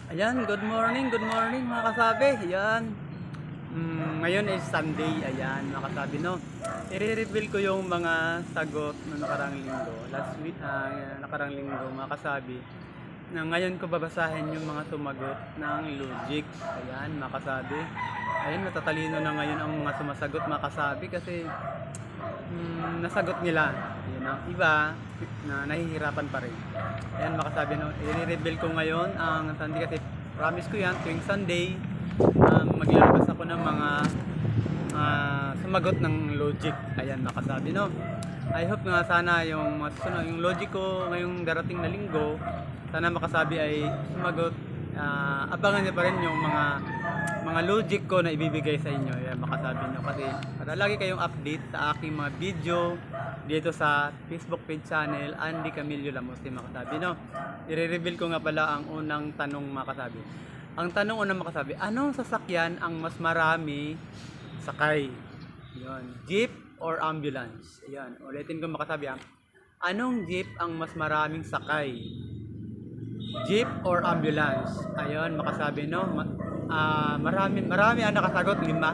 Ayan, good morning mga kasabi. Ayan. Ngayon is Sunday, ayan mga kasabi no. I-reveal ko yung mga sagot na nakarang linggo. Last week, nakarang linggo mga kasabi. Na ngayon ko babasahin yung mga sumagot ng logic. Ayan mga kasabi. Ayan, matatalino na ngayon ang mga sumasagot mga kasabi kasi nasagot nila. Yun ang iba na nahihirapan pa rin. Ayan makasabi no, i-reveal ko ngayon ang Sunday kasi promise ko yan tuwing Sunday maglalabas ako ng mga sumagot ng logic. Ayan makasabi no. I hope nga sana yung mga susunod, yung logic ko ngayong darating na linggo, sana makasabi ay sumagot. Abangan niyo pa rin yung mga logic ko na ibibigay sa inyo. Yan makasabi nyo kasi para lagi kayong update sa aking mga video dito sa Facebook page channel Andy Camilio Lamuste makasabi no. I-reveal ko nga pala ang unang tanong makasabi. Ang tanong unang makasabi, anong sasakyan ang mas marami sakay? Yan, jeep or ambulance? Yan, ulitin ko makasabi anong jeep ang mas maraming sakay? Jeep or ambulance? Ayun, makasabi no. Marami ang nakasagot, lima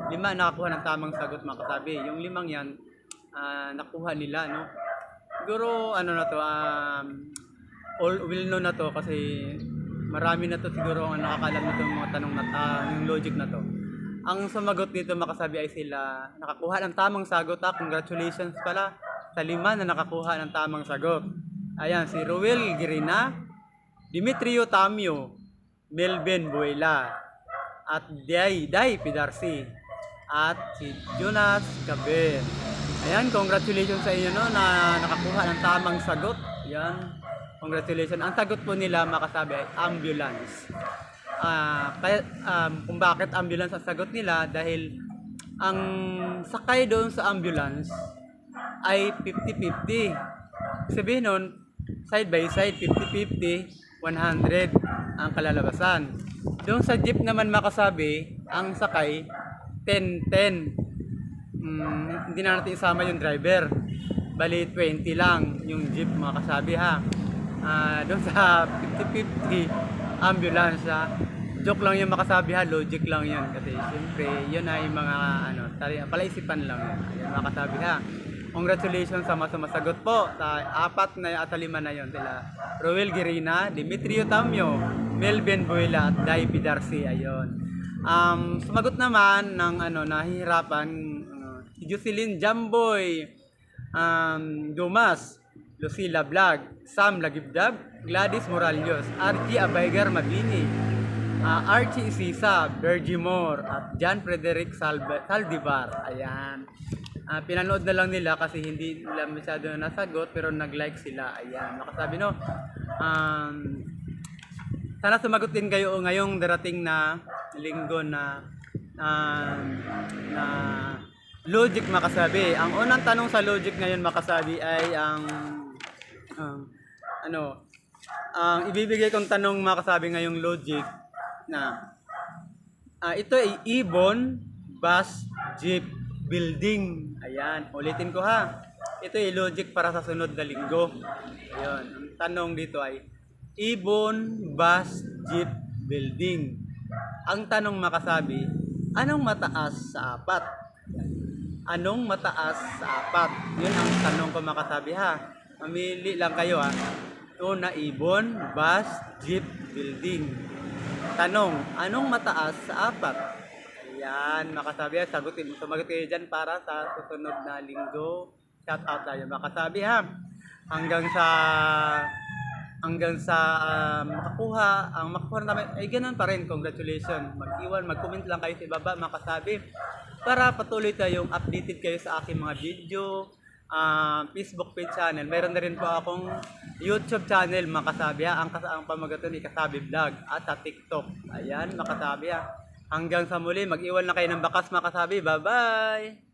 ang nakakuha ng tamang sagot makasabi. Yung limang yan nakuha nila no. Siguro ano na to, all will know na to kasi marami na to siguro ang nakakalam nito mga tanong na yung logic na to. Ang sumagot dito makasabi ay sila nakakuha ng tamang sagot. Congratulations pala sa lima na nakakuha ng tamang sagot. Ayan, si Ruel Girina, Dimitrio Tamio, Melvin Buela, at Day Pidarsi, at si Jonas Gaber. Ayan, congratulations sa inyo no, na nakakuha ng tamang sagot. Ayan, congratulations. Ang sagot po nila makasabi ay ambulance. Kung bakit ambulance ang sagot nila, dahil ang sakay doon sa ambulance ay 50-50. Sabihin nun, side by side, 50-50, 100 ang kalalabasan. Doon sa jeep naman makasabi, ang sakay 10-10. Hindi na natin isama yung driver. Bali 20 lang yung jeep makasabi ha. Doon sa 50-50 ambulance ha. Joke lang yung makasabi ha, logic lang yan kasi siyempre yun ay mga palaisipan lang yan. Ayun makasabi ha. Congratulations sa mga sumasagot po. Apat na at lima na yon sila. Ruel Girina, Dimitrio Tamio, Melvin Buela, at Day Pidarsi. Ayun. Sumagot naman ng nahihirapan si Jocelyn Jamboy, Dumas, Lucila Vlog, Sam Lagibdab, Gladys Moralios, Archie Abaygar Mabini, Archie Isisa, Bergie Moore, at John Frederick Saldivar. Ayan. Pinanood na lang nila kasi hindi nila masyado nasagot pero nag-like sila. Ayan, makasabi no. Sana sumagot din kayo ngayong darating na linggo na logic makasabi. Ang unang tanong sa logic ngayon makasabi ay ang ibibigay kong tanong makasabi ngayong logic na ito ay ibon, bus, jeep, building. Ayan, ulitin ko ha. Ito ay logic para sa sunod na linggo. Ayun, ang tanong dito ay ibon, bus, jeep, building. Ang tanong makasabi, anong mataas sa apat? Anong mataas sa apat? Yun ang tanong ko makasabi ha. Mamili lang kayo ha. Una, ibon, bus, jeep, building. Tanong, anong mataas sa apat? Ayan, makasabi ha. Sumagot kayo dyan para sa susunod na linggo. Shout out tayo makasabi ha. Hanggang sa makakuha namin ay ganun pa rin. Congratulations. Mag-comment lang kayo sa ibaba makasabi para patuloy tayong updated kayo sa aking mga video, Facebook page channel. Meron na rin po akong YouTube channel makasabi ha. Ang pamagaton ni Kasabi Vlog at sa TikTok. Ayan makasabi ha. Hanggang sa muli, mag-iwan na kayo ng bakas makasabi. Bye-bye!